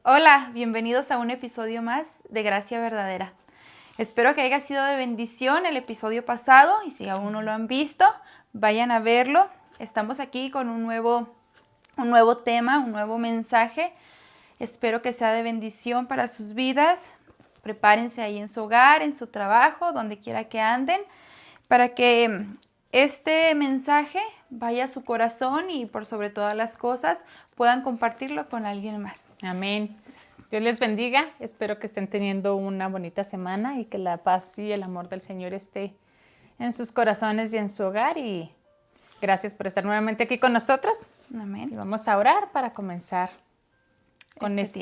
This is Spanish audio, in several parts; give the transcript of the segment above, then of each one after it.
Hola, bienvenidos a un episodio más de Gracia Verdadera. Espero que haya sido de bendición el episodio pasado y si aún no lo han visto, vayan a verlo. Estamos aquí con un nuevo tema, un nuevo mensaje. Espero que sea de bendición para sus vidas. Prepárense ahí en su hogar, en su trabajo, donde quiera que anden, para que este mensaje vaya a su corazón y por sobre todas las cosas puedan compartirlo con alguien más. Amén. Dios les bendiga. Espero que estén teniendo una bonita semana y que la paz y el amor del Señor esté en sus corazones y en su hogar. Y gracias por estar nuevamente aquí con nosotros. Amén. Y vamos a orar para comenzar con Este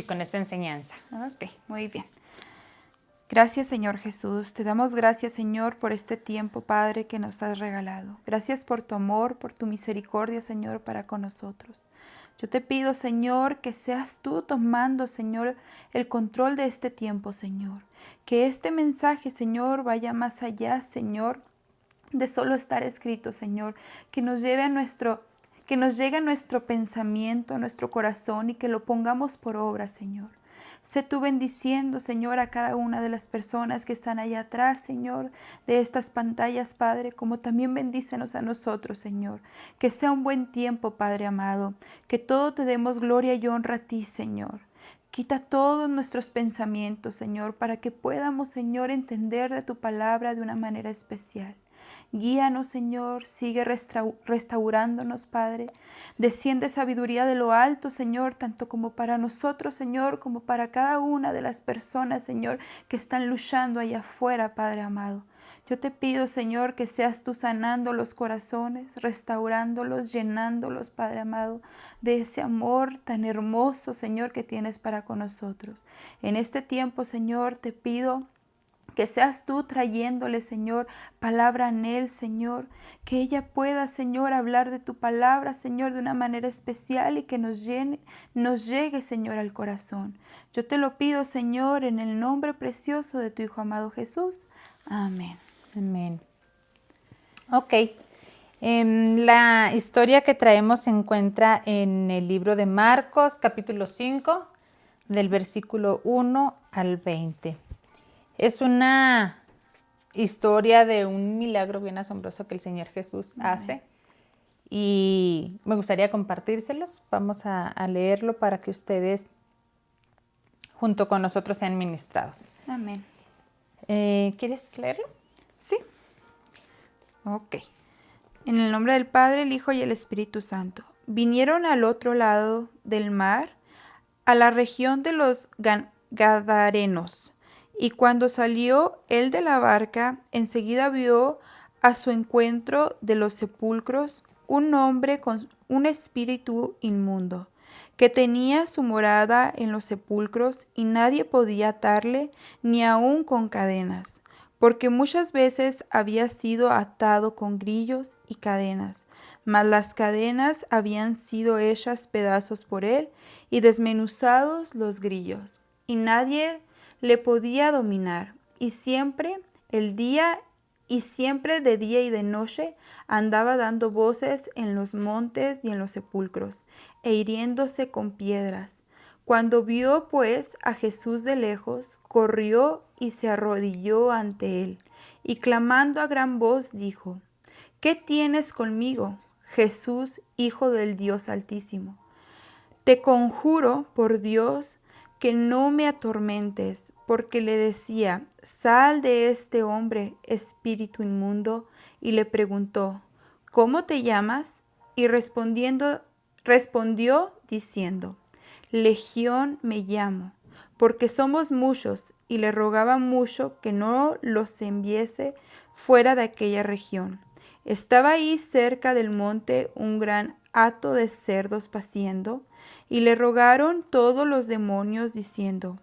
con esta enseñanza. Ok, muy bien. Gracias, Señor Jesús. Te damos gracias, Señor, por este tiempo, Padre, que nos has regalado. Gracias por tu amor, por tu misericordia, Señor, para con nosotros. Yo te pido, Señor, que seas tú tomando, Señor, el control de este tiempo, Señor. Que este mensaje, Señor, vaya más allá, Señor, de solo estar escrito, Señor. Que nos lleve a llegue a nuestro pensamiento, a nuestro corazón y que lo pongamos por obra, Señor. Sé tú bendiciendo, Señor, a cada una de las personas que están allá atrás, Señor, de estas pantallas, Padre, como también bendícenos a nosotros, Señor. Que sea un buen tiempo, Padre amado, que todo te demos gloria y honra a ti, Señor. Quita todos nuestros pensamientos, Señor, para que podamos, Señor, entender de tu palabra de una manera especial. Guíanos, Señor, sigue restaurándonos, Padre. Desciende sabiduría de lo alto, Señor, tanto como para nosotros, Señor, como para cada una de las personas, Señor, que están luchando allá afuera, Padre amado. Yo te pido, Señor, que seas tú sanando los corazones, restaurándolos, llenándolos, Padre amado, de ese amor tan hermoso, Señor, que tienes para con nosotros. En este tiempo, Señor, te pido que seas tú trayéndole, Señor, palabra en él, Señor. Que ella pueda, Señor, hablar de tu palabra, Señor, de una manera especial y que nos llegue, Señor, al corazón. Yo te lo pido, Señor, en el nombre precioso de tu Hijo amado Jesús. Amén. Amén. Ok. La historia que traemos se encuentra en el libro de Marcos, capítulo 5, del versículo 1 al 20. Es una historia de un milagro bien asombroso que el Señor Jesús hace y me gustaría compartírselos. Vamos a leerlo para que ustedes junto con nosotros sean ministrados. Amén. ¿Quieres leerlo? Sí. Ok. En el nombre del Padre, el Hijo y el Espíritu Santo. Vinieron al otro lado del mar, a la región de los Gadarenos. Y cuando salió él de la barca, enseguida vio a su encuentro de los sepulcros un hombre con un espíritu inmundo, que tenía su morada en los sepulcros y nadie podía atarle ni aun con cadenas, porque muchas veces había sido atado con grillos y cadenas, mas las cadenas habían sido hechas pedazos por él y desmenuzados los grillos, y nadie le podía dominar, y siempre de día y de noche andaba dando voces en los montes y en los sepulcros, e hiriéndose con piedras. Cuando vio pues a Jesús de lejos, corrió y se arrodilló ante él, y clamando a gran voz dijo: ¿Qué tienes conmigo, Jesús, Hijo del Dios Altísimo? Te conjuro por Dios que no me atormentes, porque le decía: sal de este hombre, espíritu inmundo, y le preguntó: ¿cómo te llamas? Y respondió diciendo: Legión me llamo, porque somos muchos, y le rogaba mucho que no los enviase fuera de aquella región. Estaba ahí cerca del monte un gran hato de cerdos paciendo, y le rogaron todos los demonios diciendo: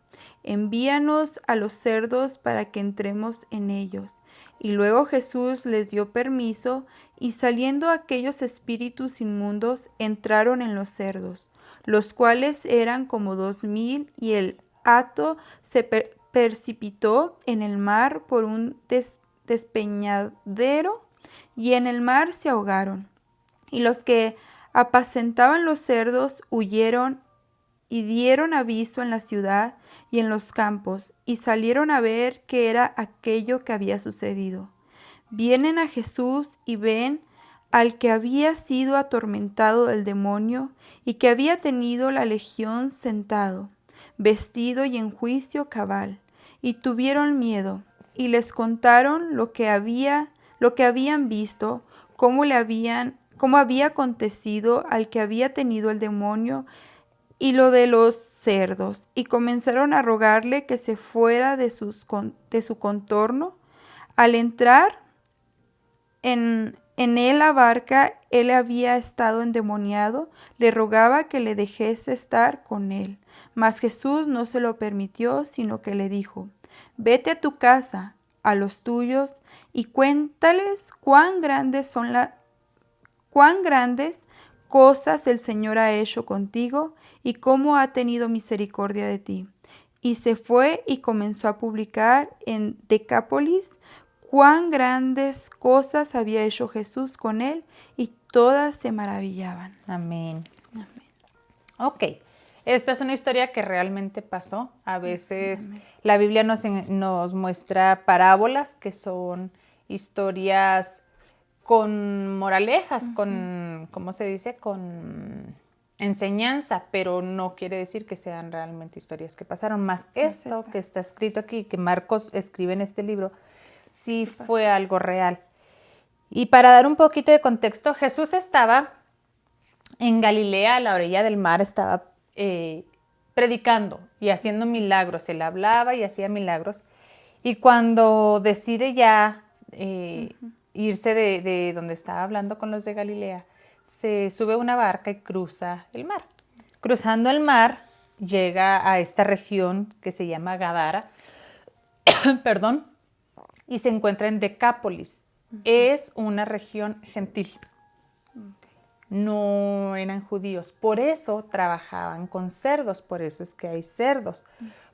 envíanos a los cerdos para que entremos en ellos. Y luego Jesús les dio permiso, y saliendo aquellos espíritus inmundos entraron en los cerdos, los cuales eran como 2000, y el hato se precipitó en el mar por un despeñadero, y en el mar se ahogaron. Y los que apacentaban los cerdos huyeron y dieron aviso en la ciudad y en los campos, y salieron a ver qué era aquello que había sucedido. Vienen a Jesús y ven al que había sido atormentado del demonio y que había tenido la legión sentado, vestido y en juicio cabal, y tuvieron miedo, y les contaron lo que habían visto, cómo había acontecido al que había tenido el demonio y lo de los cerdos, y comenzaron a rogarle que se fuera de su contorno. Al entrar en él la barca, él había estado endemoniado, le rogaba que le dejase estar con él. Mas Jesús no se lo permitió, sino que le dijo: Vete a tu casa, a los tuyos, y cuéntales cuán grandes cosas el Señor ha hecho contigo y cómo ha tenido misericordia de ti. Y se fue y comenzó a publicar en Decápolis cuán grandes cosas había hecho Jesús con él, y todas se maravillaban. Amén. Ok, esta es una historia que realmente pasó. A veces la Biblia nos muestra parábolas que son historias con moralejas, con, ¿cómo se dice? Con enseñanza, pero no quiere decir que sean realmente historias que pasaron. Más esto que está escrito aquí, que Marcos escribe en este libro, sí fue algo real. Y para dar un poquito de contexto, Jesús estaba en Galilea, a la orilla del mar, estaba predicando y haciendo milagros. Él hablaba y hacía milagros. Y cuando decide ya irse de donde estaba hablando con los de Galilea, se sube a una barca y cruza el mar. Cruzando el mar, llega a esta región que se llama Gadara, perdón, y se encuentra en Decápolis. Es una región gentil. No eran judíos, por eso trabajaban con cerdos, por eso es que hay cerdos,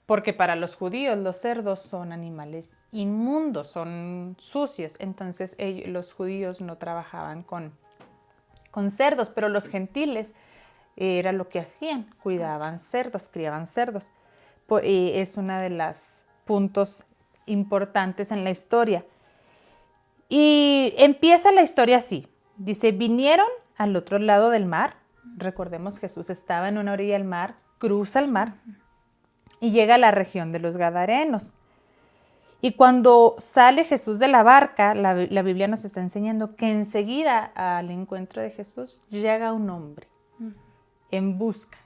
porque para los judíos los cerdos son animales inmundos, son sucios, entonces los judíos no trabajaban con cerdos, pero los gentiles era lo que hacían, cuidaban cerdos, criaban cerdos. Es uno de los puntos importantes en la historia. Y empieza la historia así, dice, vinieron al otro lado del mar. Recordemos, Jesús estaba en una orilla del mar, cruza el mar y llega a la región de los Gadarenos. Y cuando sale Jesús de la barca, la Biblia nos está enseñando que enseguida al encuentro de Jesús llega un hombre en busca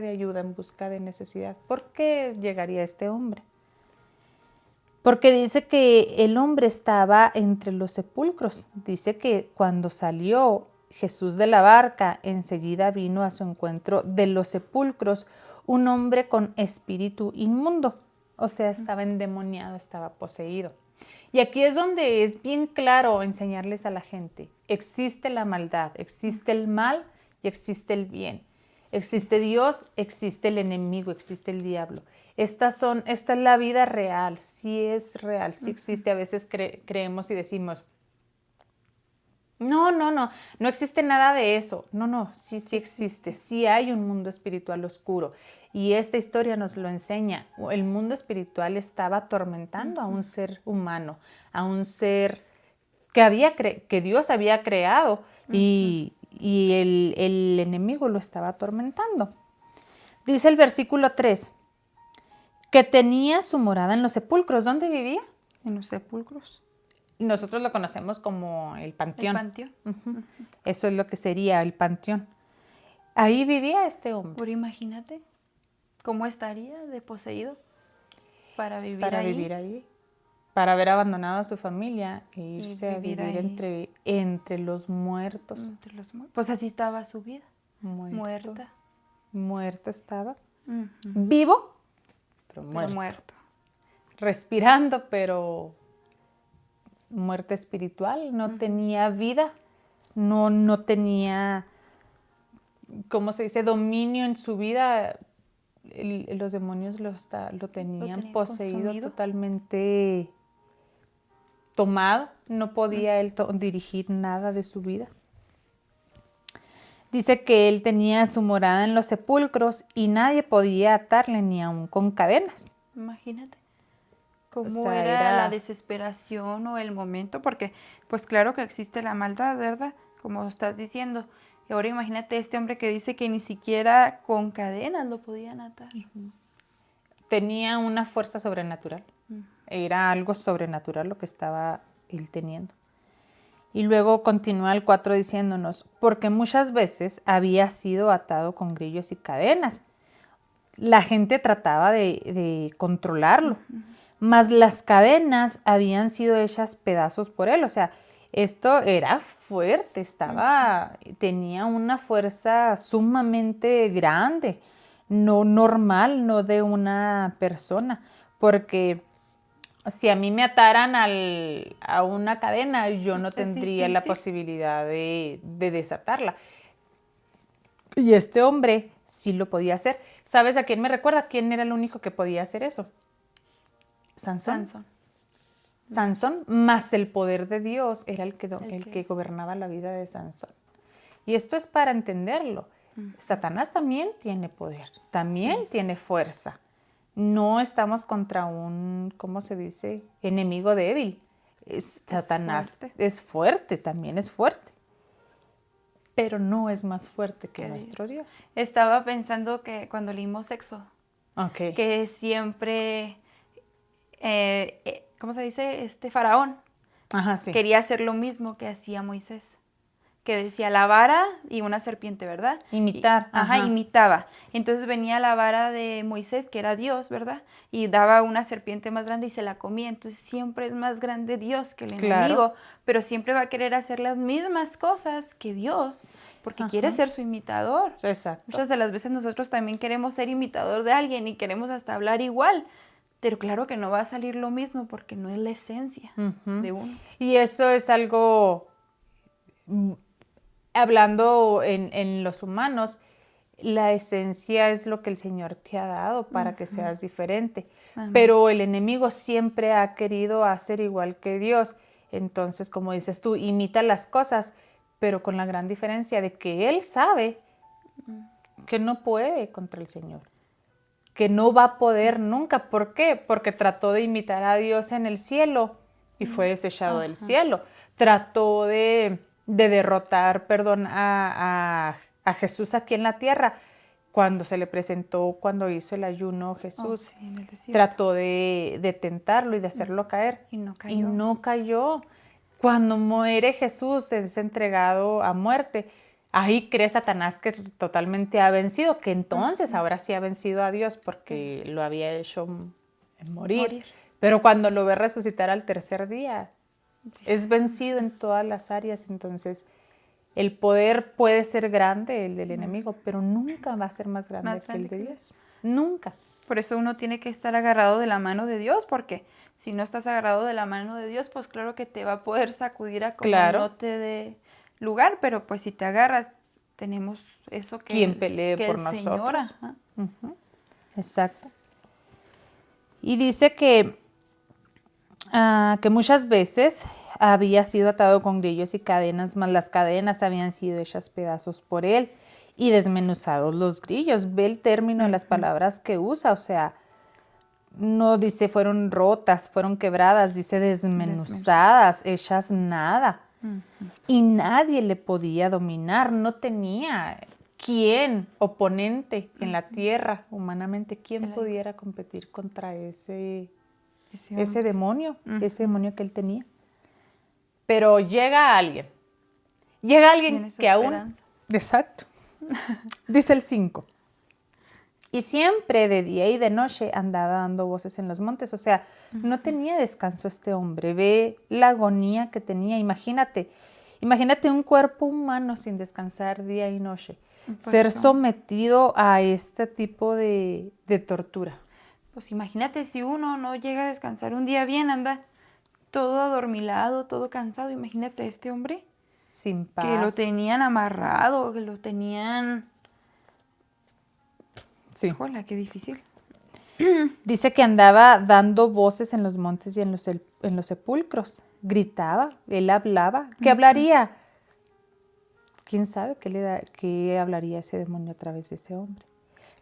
de ayuda, en busca de necesidad. ¿Por qué llegaría este hombre? Porque dice que el hombre estaba entre los sepulcros. Dice que cuando salió Jesús de la barca, enseguida vino a su encuentro de los sepulcros un hombre con espíritu inmundo. O sea, estaba endemoniado, estaba poseído. Y aquí es donde es bien claro enseñarles a la gente. Existe la maldad, existe el mal y existe el bien. Existe Dios, existe el enemigo, existe el diablo. Esta es la vida real, sí es real, sí existe. A veces creemos y decimos, no existe nada de eso. No, sí existe, sí hay un mundo espiritual oscuro. Y esta historia nos lo enseña. El mundo espiritual estaba atormentando a un ser humano, a un ser que Dios había creado y el enemigo lo estaba atormentando. Dice el versículo 3, que tenía su morada en los sepulcros. ¿Dónde vivía? En los sepulcros. Nosotros lo conocemos como el panteón. El panteón. Eso es lo que sería el panteón. Ahí vivía este hombre. Pero imagínate cómo estaría de poseído para vivir ahí. Para haber abandonado a su familia e irse a vivir entre los muertos. Pues así estaba su vida. Muerta. Muerto estaba. Vivo, pero muerto. Respirando, pero muerte espiritual. No tenía vida. No tenía, ¿cómo se dice? Dominio en su vida. Los demonios lo tenían poseído, consumido. Totalmente tomado. No podía él dirigir nada de su vida. Dice que él tenía su morada en los sepulcros y nadie podía atarle ni aun con cadenas. Imagínate cómo O sea, era la desesperación o el momento, porque pues claro que existe la maldad, ¿verdad? Como estás diciendo. Y ahora imagínate este hombre que dice que ni siquiera con cadenas lo podían atar. Tenía una fuerza sobrenatural. Era algo sobrenatural lo que estaba él teniendo. Y luego continúa el 4 diciéndonos, porque muchas veces había sido atado con grillos y cadenas. La gente trataba de controlarlo, mas las cadenas habían sido hechas pedazos por él. O sea, esto era fuerte, tenía una fuerza sumamente grande, no normal, no de una persona, porque si a mí me ataran a una cadena, yo no tendría la posibilidad de desatarla. Y este hombre sí lo podía hacer. ¿Sabes a quién me recuerda? ¿Quién era el único que podía hacer eso? Sansón. Sansón, más el poder de Dios era el que gobernaba la vida de Sansón. Y esto es para entenderlo. Satanás también tiene poder, también tiene fuerza. No estamos contra un, ¿cómo se dice?, enemigo débil. Satanás es fuerte, también es fuerte. Pero no es más fuerte que nuestro Dios. Estaba pensando que cuando leímos Éxodo, que siempre, ¿cómo se dice? Faraón quería hacer lo mismo que hacía Moisés. Que decía la vara y una serpiente, ¿verdad? Imitar. Imitaba. Entonces venía la vara de Moisés, que era Dios, ¿verdad? Y daba una serpiente más grande y se la comía. Entonces siempre es más grande Dios que el enemigo, pero siempre va a querer hacer las mismas cosas que Dios, porque quiere ser su imitador. Exacto. Muchas de las veces nosotros también queremos ser imitador de alguien y queremos hasta hablar igual. Pero claro que no va a salir lo mismo porque no es la esencia de uno. Y eso es algo... Hablando en los humanos, la esencia es lo que el Señor te ha dado para que seas diferente. Pero el enemigo siempre ha querido hacer igual que Dios. Entonces, como dices tú, imita las cosas, pero con la gran diferencia de que él sabe que no puede contra el Señor, que no va a poder nunca. ¿Por qué? Porque trató de imitar a Dios en el cielo y fue desechado del cielo. Trató de derrotar, a Jesús aquí en la tierra. Cuando se le presentó, cuando hizo el ayuno Jesús, en el desierto. Trató de tentarlo y de hacerlo caer. Y no cayó. Cuando muere Jesús, es entregado a muerte. Ahí cree Satanás que totalmente ha vencido, que entonces ahora sí ha vencido a Dios porque lo había hecho morir. Pero cuando lo ve resucitar al tercer día, es vencido en todas las áreas. Entonces, el poder puede ser grande, el del enemigo, pero nunca va a ser más grande que el de Dios. Nunca. Por eso uno tiene que estar agarrado de la mano de Dios, porque si no estás agarrado de la mano de Dios, pues claro que te va a poder sacudir a como no te dé lugar, pero pues si te agarras, tenemos eso que quien pelee por nosotros. Exacto. Y dice que muchas veces había sido atado con grillos y cadenas, mas las cadenas habían sido hechas pedazos por él y desmenuzados los grillos. Ve el término de las palabras que usa, o sea, no dice fueron rotas, fueron quebradas, dice desmenuzadas, hechas nada. Y nadie le podía dominar, no tenía oponente en la tierra, humanamente, quién pudiera competir contra ese demonio, ese demonio que él tenía. Pero llega alguien que aún... Exacto. Dice el 5. Y siempre de día y de noche andaba dando voces en los montes. O sea, no tenía descanso este hombre. Ve la agonía que tenía. Imagínate un cuerpo humano sin descansar día y noche. Pues ser sometido a este tipo de tortura. Pues imagínate si uno no llega a descansar un día bien, anda todo adormilado, todo cansado. Imagínate este hombre. Sin paz. Que lo tenían amarrado, que lo tenían... Sí. Hola, qué difícil. Dice que andaba dando voces en los montes y en los sepulcros. Gritaba, él hablaba. ¿Qué hablaría? ¿quién sabe qué hablaría ese demonio a través de ese hombre?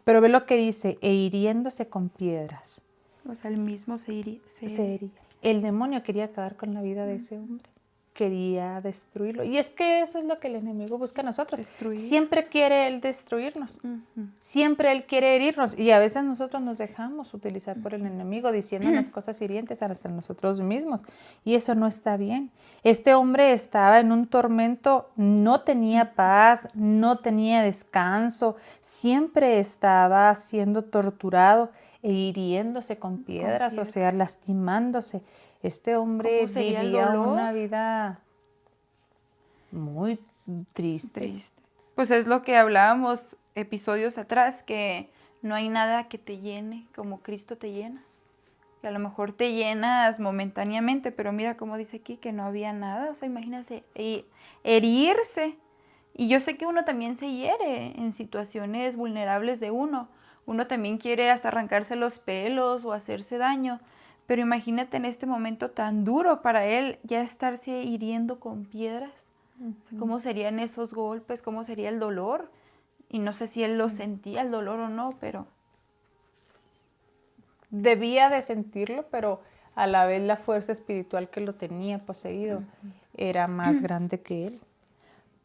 Pero ve lo que dice, e hiriéndose con piedras. O sea, el mismo Se hería. El demonio quería acabar con la vida de ese hombre. Quería destruirlo. Y es que eso es lo que el enemigo busca a nosotros. Destruir. Siempre quiere él destruirnos. Siempre él quiere herirnos. Y a veces nosotros nos dejamos utilizar por el enemigo diciéndonos cosas hirientes hasta nosotros mismos. Y eso no está bien. Este hombre estaba en un tormento, no tenía paz, no tenía descanso. Siempre estaba siendo torturado e hiriéndose con piedras, o sea, lastimándose. Este hombre vivía una vida muy triste. Pues es lo que hablábamos episodios atrás, que no hay nada que te llene como Cristo te llena. Que a lo mejor te llenas momentáneamente, pero mira cómo dice aquí que no había nada. O sea, imagínate, herirse. Y yo sé que uno también se hiere en situaciones vulnerables de uno. Uno también quiere hasta arrancarse los pelos o hacerse daño. Pero imagínate en este momento tan duro para él ya estarse hiriendo con piedras. O sea, ¿cómo serían esos golpes? ¿Cómo sería el dolor? Y no sé si él lo sentía, el dolor o no, pero... Debía de sentirlo, pero a la vez la fuerza espiritual que lo tenía poseído era más grande que él.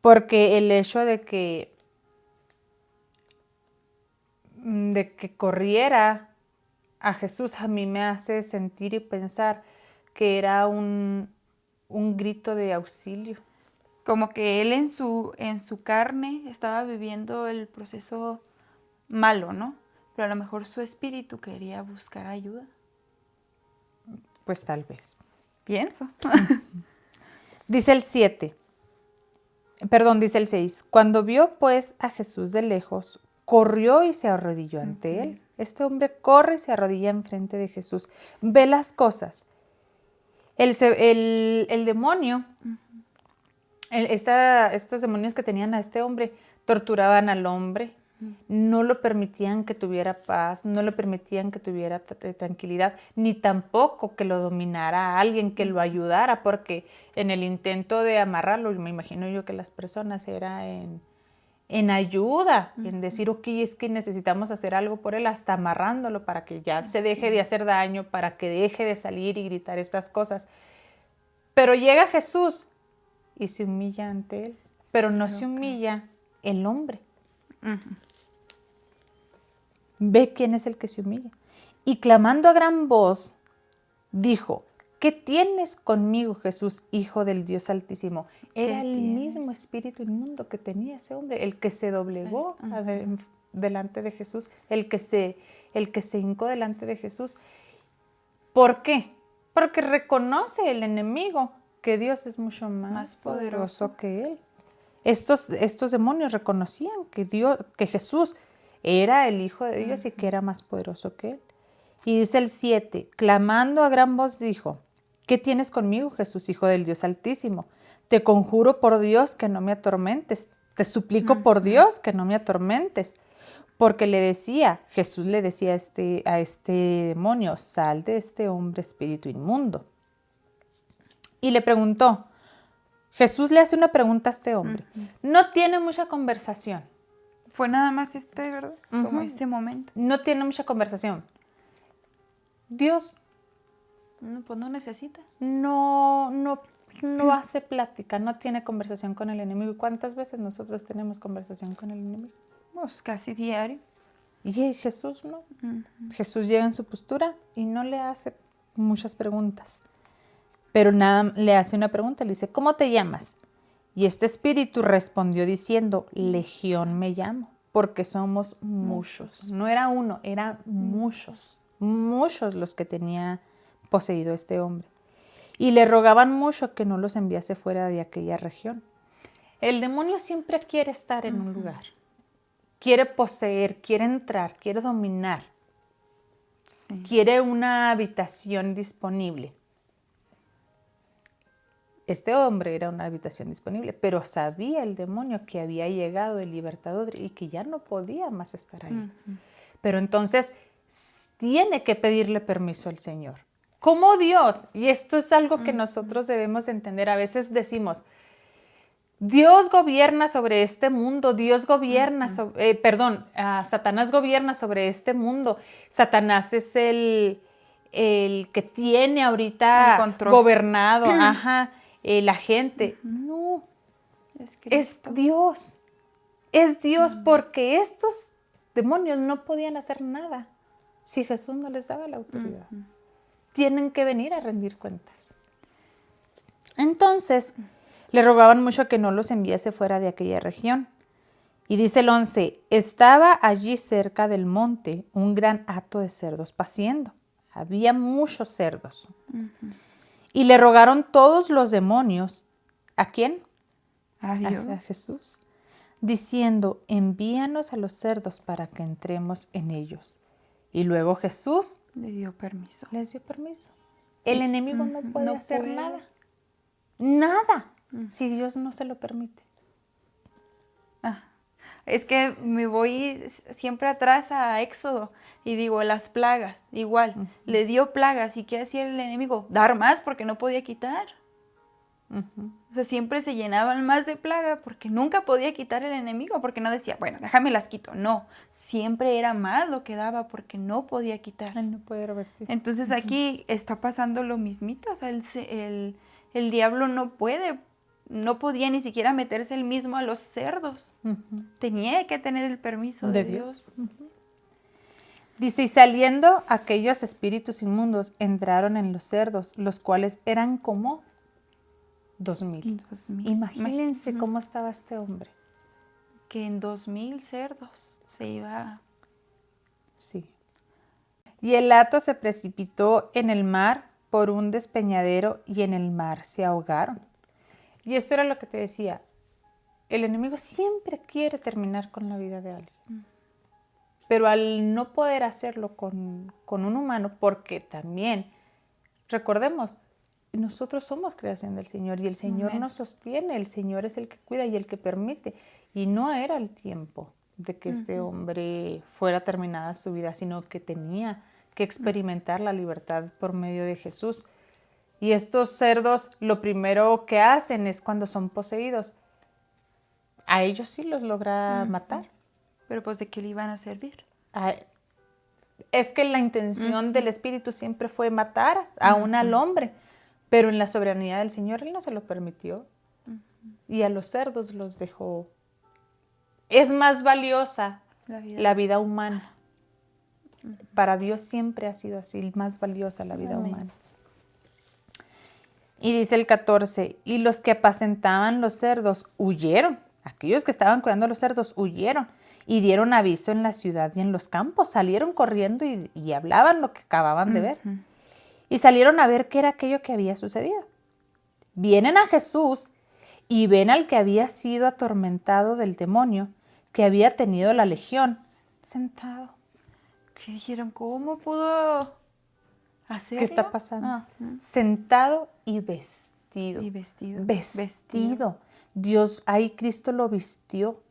Porque el hecho de que corriera a Jesús a mí me hace sentir y pensar que era un grito de auxilio. Como que él en su carne estaba viviendo el proceso malo, ¿no? Pero a lo mejor su espíritu quería buscar ayuda. Pues tal vez. Pienso. Dice el 6. Cuando vio pues a Jesús de lejos, corrió y se arrodilló ante él. Este hombre corre y se arrodilla enfrente de Jesús. Ve las cosas. El demonio, estos demonios que tenían a este hombre, torturaban al hombre, no lo permitían que tuviera paz, no lo permitían que tuviera tranquilidad, ni tampoco que lo dominara a alguien, que lo ayudara, porque en el intento de amarrarlo, me imagino yo que las personas era en ayuda, en decir, ok, es que necesitamos hacer algo por él, hasta amarrándolo para que ya se deje de hacer daño, para que deje de salir y gritar estas cosas. Pero llega Jesús y se humilla ante él, pero no se humilla el hombre. Ve quién es el que se humilla. Y clamando a gran voz, dijo, ¿qué tienes conmigo, Jesús, Hijo del Dios Altísimo? Era el mismo espíritu inmundo que tenía ese hombre, el que se doblegó delante de Jesús, el que se hincó delante de Jesús. ¿Por qué? Porque reconoce el enemigo que Dios es mucho más poderoso que él. Estos demonios reconocían que Jesús era el Hijo de Dios y que era más poderoso que él. Y dice el 7, clamando a gran voz dijo, ¿qué tienes conmigo, Jesús, Hijo del Dios Altísimo? Te conjuro por Dios que no me atormentes. Te suplico por Dios que no me atormentes. Porque Jesús le decía a este demonio, sal de este hombre espíritu inmundo. Y le preguntó, Jesús le hace una pregunta a este hombre. No tiene mucha conversación. Fue nada más ¿verdad? Como ese momento. No tiene mucha conversación. Dios pues no necesita. No hace plática, no tiene conversación con el enemigo. ¿Cuántas veces nosotros tenemos conversación con el enemigo? Pues casi diario. Y Jesús no. Jesús llega en su postura y no le hace muchas preguntas. Pero nada, le hace una pregunta, le dice, ¿cómo te llamas? Y este espíritu respondió diciendo, Legión me llamo, porque somos muchos. No era uno, eran muchos los que tenía poseído este hombre. Y le rogaban mucho que no los enviase fuera de aquella región. El demonio siempre quiere estar en un lugar. Quiere poseer, quiere entrar, quiere dominar. Sí. Quiere una habitación disponible. Este hombre era una habitación disponible, pero sabía el demonio que había llegado el libertador y que ya no podía más estar ahí. Pero entonces tiene que pedirle permiso al Señor. Como Dios, y esto es algo que nosotros debemos entender, a veces decimos, Dios gobierna sobre este mundo, Dios gobierna, Satanás gobierna sobre este mundo. Satanás es el que tiene ahorita El control. gobernado, la gente. No, Es es Cristo. Dios. Es Dios porque estos demonios no podían hacer nada si Jesús no les daba la autoridad. Tienen que venir a rendir cuentas. Entonces, le rogaban mucho que no los enviase fuera de aquella región. Y dice el 11, estaba allí cerca del monte un gran hato de cerdos paciendo. Había muchos cerdos. Y le rogaron todos los demonios. ¿A quién? A Dios. A Jesús. Diciendo, envíanos a los cerdos para que entremos en ellos. Y luego Jesús Le dio permiso. les dio permiso. El enemigo no puede no hacer puede. nada. Nada. Si Dios no se lo permite. Es que me voy siempre atrás a Éxodo y digo, las plagas, igual, le dio plagas y ¿qué hacía el enemigo? Dar más porque no podía quitar. O sea, siempre se llenaban más de plaga porque nunca podía quitar el enemigo, porque no decía, bueno, déjame las quito. No, siempre era más lo que daba porque no podía quitar. Él no puede revertir. Entonces aquí está pasando lo mismito, o sea, el diablo no podía ni siquiera meterse él mismo a los cerdos. Tenía que tener el permiso de Dios. Dice, y saliendo aquellos espíritus inmundos entraron en los cerdos, los cuales eran como 2,000. Imagínense cómo estaba este hombre. Que en 2,000 cerdos se iba. Sí. Y el hato se precipitó en el mar por un despeñadero y en el mar se ahogaron. Y esto era lo que te decía. El enemigo siempre quiere terminar con la vida de alguien. Pero al no poder hacerlo con un humano, porque también, recordemos, nosotros somos creación del Señor y el Señor nos sostiene, el Señor es el que cuida y el que permite. Y no era el tiempo de que este hombre fuera terminada su vida, sino que tenía que experimentar la libertad por medio de Jesús. Y estos cerdos lo primero que hacen es cuando son poseídos. A ellos sí los logra matar. Pero pues ¿de qué le iban a servir? Es que la intención del Espíritu siempre fue matar aún al hombre, pero en la soberanía del Señor Él no se lo permitió. Y a los cerdos los dejó. Es más valiosa la vida humana. Para Dios siempre ha sido así, más valiosa la vida humana. Y dice el 14, y los que apacentaban los cerdos huyeron. Aquellos que estaban cuidando los cerdos huyeron y dieron aviso en la ciudad y en los campos. Salieron corriendo y hablaban lo que acababan de ver. Y salieron a ver qué era aquello que había sucedido. Vienen a Jesús y ven al que había sido atormentado del demonio, que había tenido la legión, sentado. ¿Qué dijeron? ¿Cómo pudo hacerlo? ¿Qué está pasando? Sentado y vestido. Y vestido. Vestido. Dios, ahí Cristo lo vistió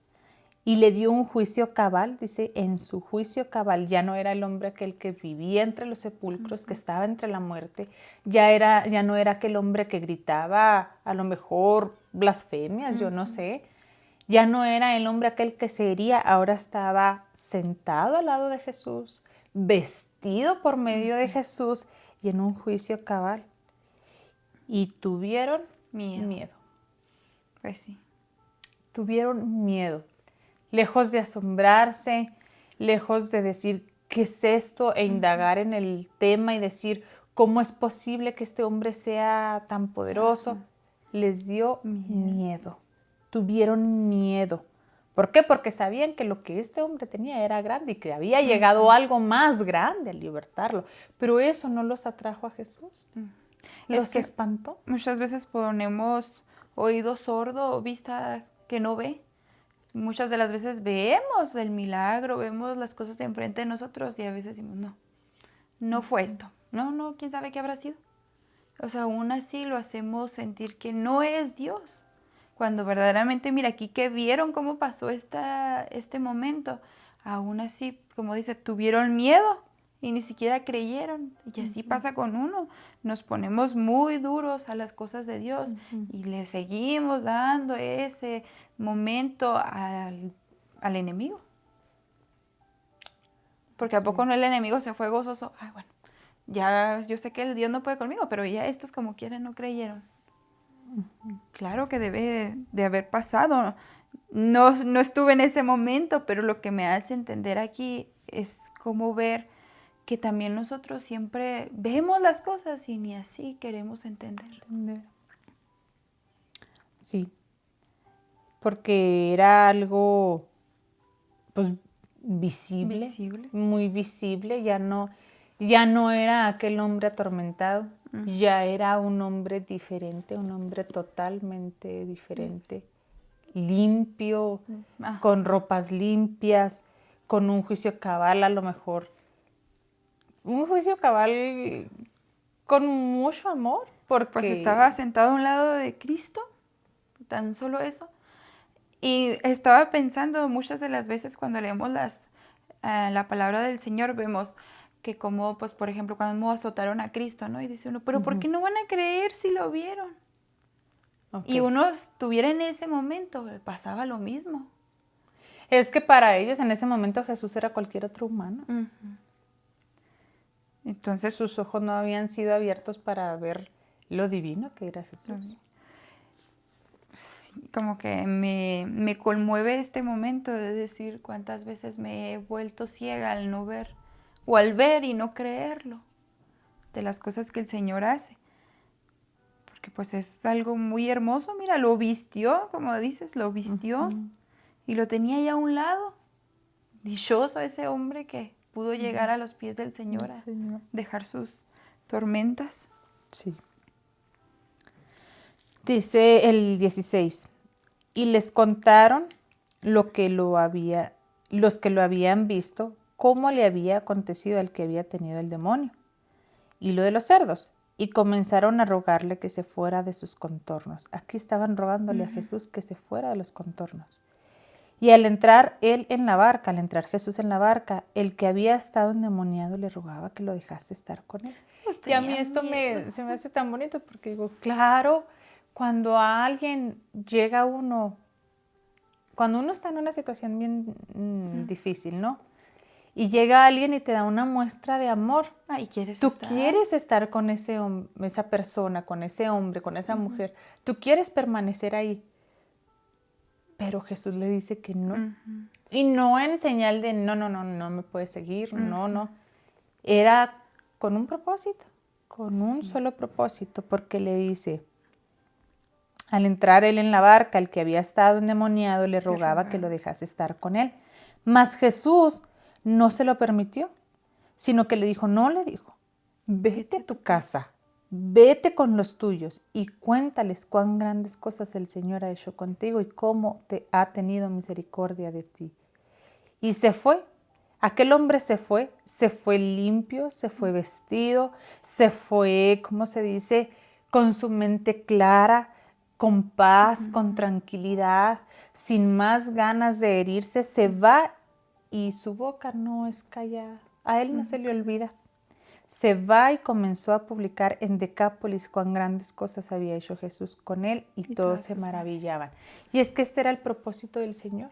y le dio un juicio cabal, dice, en su juicio cabal. Ya no era el hombre aquel que vivía entre los sepulcros, que estaba entre la muerte. Ya no era aquel hombre que gritaba a lo mejor blasfemias, yo no sé. Ya no era el hombre aquel que se hería, ahora estaba sentado al lado de Jesús, vestido por medio de Jesús y en un juicio cabal. Y tuvieron miedo. Pues sí. Tuvieron miedo. Lejos de asombrarse, lejos de decir, ¿qué es esto? E indagar en el tema y decir, ¿cómo es posible que este hombre sea tan poderoso? Les dio miedo. Tuvieron miedo. ¿Por qué? Porque sabían que lo que este hombre tenía era grande y que había llegado algo más grande a libertarlo. Pero eso no los atrajo a Jesús. Los espantó. Muchas veces ponemos oído sordo o vista que no ve. Muchas de las veces vemos el milagro, vemos las cosas de enfrente de nosotros y a veces decimos, no fue esto. No, quién sabe qué habrá sido. O sea, aún así lo hacemos sentir que no es Dios. Cuando verdaderamente, mira, aquí que vieron cómo pasó este momento, aún así, como dice, tuvieron miedo y ni siquiera creyeron. Y así pasa con uno. Nos ponemos muy duros a las cosas de Dios y le seguimos dando ese momento al enemigo. Porque ¿a Así poco no es. el enemigo se fue gozoso? Ay, bueno, ya yo sé que el Dios no puede conmigo, pero ya estos como quieren no creyeron. Claro que debe de haber pasado. No estuve en ese momento, pero lo que me hace entender aquí es cómo ver que también nosotros siempre vemos las cosas y ni así queremos entender. Sí, porque era algo pues visible, Visible. muy visible, ya no era aquel hombre atormentado, ya era un hombre diferente, un hombre totalmente diferente, limpio, Ajá. con ropas limpias, con un juicio cabal a lo mejor. Un juicio cabal con mucho amor, porque Pues estaba sentado a un lado de Cristo, tan solo eso. Y estaba pensando muchas de las veces cuando leemos la palabra del Señor, vemos que como, pues por ejemplo, cuando azotaron a Cristo, ¿no? Y dice uno, pero ¿por qué no van a creer si lo vieron? Ok. Y uno estuviera en ese momento, pasaba lo mismo. Es que para ellos en ese momento Jesús era cualquier otro humano. Entonces, Sus ojos no habían sido abiertos para ver lo divino que era Jesús. sí, como que me conmueve este momento de decir cuántas veces me he vuelto ciega al no ver, o al ver y no creerlo, de las cosas que el Señor hace. Porque pues es algo muy hermoso, mira, lo vistió, como dices, lo vistió y lo tenía ahí a un lado. Dichoso ese hombre que pudo llegar a los pies del Señor a Señor. dejar sus tormentas. Sí. Dice el 16, y les contaron los que lo habían visto, cómo le había acontecido al que había tenido el demonio, y lo de los cerdos, y comenzaron a rogarle que se fuera de sus contornos. Aquí estaban rogándole a Jesús que se fuera de los contornos. Y al entrar Jesús en la barca, el que había estado endemoniado le rogaba que lo dejase estar con él. Pues Y a mí tenía esto miedo. se me hace tan bonito porque digo, claro, cuando a alguien llega cuando uno está en una situación bien difícil, ¿no? Y llega alguien y te da una muestra de amor. Ay, ¿quieres Tú estar? quieres estar con esa persona, con ese hombre, con esa mujer. Tú quieres permanecer ahí. Pero Jesús le dice que no. Y no en señal de no me puedes seguir, no. Era con un propósito, con un solo propósito, porque le dice, al entrar él en la barca, el que había estado endemoniado le rogaba que lo dejase estar con él. Mas Jesús no se lo permitió, sino que le dijo, vete a tu casa, vete con los tuyos y cuéntales cuán grandes cosas el Señor ha hecho contigo y cómo te ha tenido misericordia de ti. Y se fue. Aquel hombre se fue limpio, se fue vestido, se fue, ¿cómo se dice? Con su mente clara, con paz, con tranquilidad, sin más ganas de herirse, se va y su boca no es callada. A él no se le olvida. Se va y comenzó a publicar en Decápolis cuán grandes cosas había hecho Jesús con él y todos se maravillaban. Y es que este era el propósito del Señor.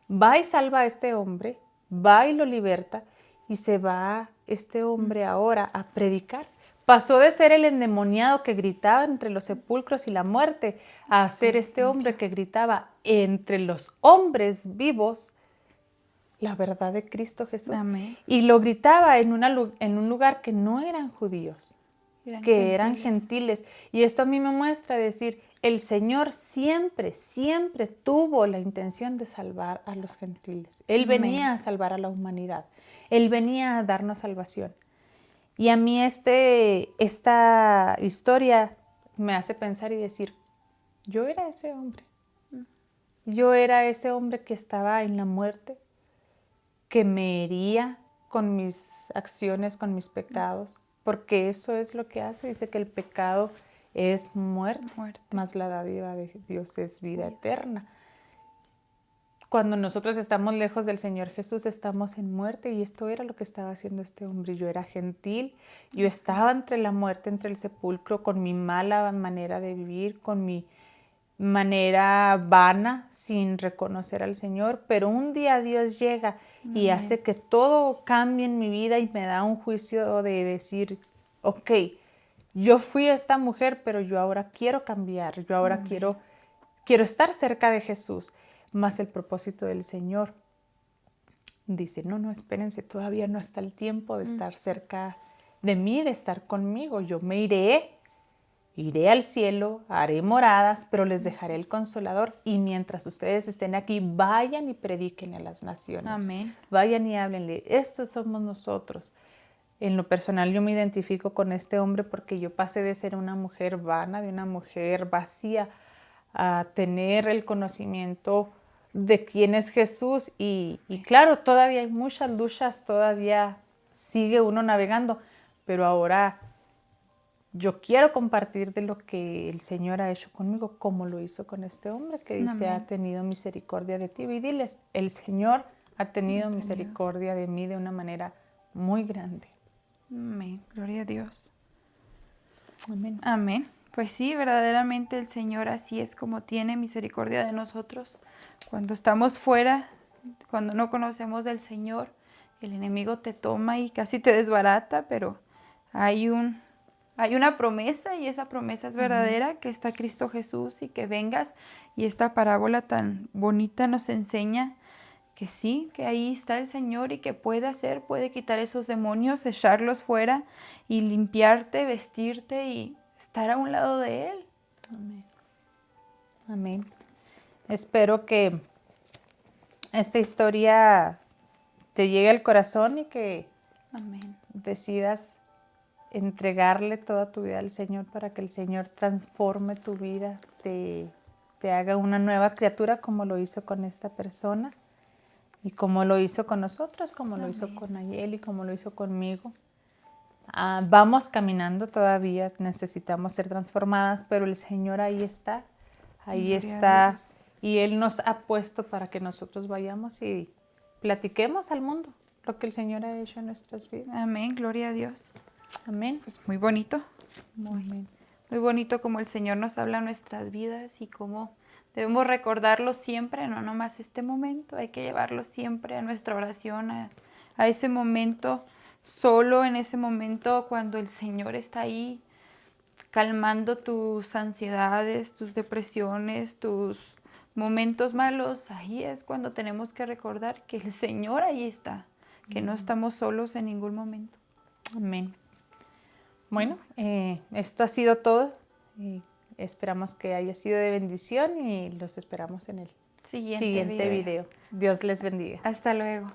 Va y salva a este hombre, va y lo liberta y se va este hombre ahora a predicar. Pasó de ser el endemoniado que gritaba entre los sepulcros y la muerte a ser este hombre que gritaba entre los hombres vivos la verdad de Cristo Jesús. Amén. Y lo gritaba en un lugar que no eran judíos, eran gentiles. Y esto a mí me muestra decir, el Señor siempre, siempre tuvo la intención de salvar a los gentiles. Él venía a salvar a la humanidad. Él venía a darnos salvación. Y a mí esta historia me hace pensar y decir, yo era ese hombre. Yo era ese hombre que estaba en la muerte, que me hería con mis acciones, con mis pecados, porque eso es lo que hace. Dice que el pecado es muerte, más la dádiva de Dios es vida eterna. cuando nosotros estamos lejos del Señor Jesús, estamos en muerte, y esto era lo que estaba haciendo este hombre. Yo era gentil, yo estaba entre la muerte, entre el sepulcro, con mi mala manera de vivir, con mi manera vana, sin reconocer al Señor, pero un día Dios llega y hace que todo cambie en mi vida y me da un juicio de decir, ok, yo fui esta mujer, pero yo ahora quiero cambiar, yo ahora quiero estar cerca de Jesús. Más el propósito del Señor dice, no, espérense, todavía no está el tiempo de estar cerca de mí, de estar conmigo. Yo me iré al cielo, haré moradas, pero les dejaré el Consolador. Y mientras ustedes estén aquí, vayan y prediquen a las naciones. Amén. Vayan y háblenle. Estos somos nosotros. En lo personal yo me identifico con este hombre porque yo pasé de ser una mujer vana, de una mujer vacía, a tener el conocimiento de quién es Jesús. Y claro, todavía hay muchas luchas, todavía sigue uno navegando, pero ahora yo quiero compartir de lo que el Señor ha hecho conmigo, como lo hizo con este hombre que dice, ha tenido misericordia de ti. Y diles, el Señor ha tenido misericordia de mí de una manera muy grande. Amén. Gloria a Dios. Amén. Amén. Pues sí, verdaderamente el Señor así es como tiene misericordia de nosotros. Cuando estamos fuera, cuando no conocemos del Señor, el enemigo te toma y casi te desbarata, pero hay una promesa, y esa promesa es verdadera, que está Cristo Jesús y que vengas. Y esta parábola tan bonita nos enseña que sí, que ahí está el Señor y que puede quitar esos demonios, echarlos fuera y limpiarte, vestirte y estar a un lado de Él. Amén. Amén. Espero que esta historia te llegue al corazón y que decidas entregarle toda tu vida al Señor para que el Señor transforme tu vida, te haga una nueva criatura como lo hizo con esta persona y como lo hizo con nosotros, como lo hizo con Nayeli, como lo hizo conmigo. Vamos caminando todavía, necesitamos ser transformadas, pero el Señor ahí está, y Él nos ha puesto para que nosotros vayamos y platiquemos al mundo lo que el Señor ha hecho en nuestras vidas. Amén, gloria a Dios. Amén. Pues muy bonito. Amén. Muy bonito como el Señor nos habla en nuestras vidas y cómo debemos recordarlo siempre, no nomás este momento, hay que llevarlo siempre a nuestra oración, a ese momento solo, en ese momento cuando el Señor está ahí calmando tus ansiedades, tus depresiones, tus momentos malos. Ahí es cuando tenemos que recordar que el Señor ahí está, que no estamos solos en ningún momento. Amén. Bueno, esto ha sido todo. Esperamos que haya sido de bendición y los esperamos en el siguiente video. Dios les bendiga. Hasta luego.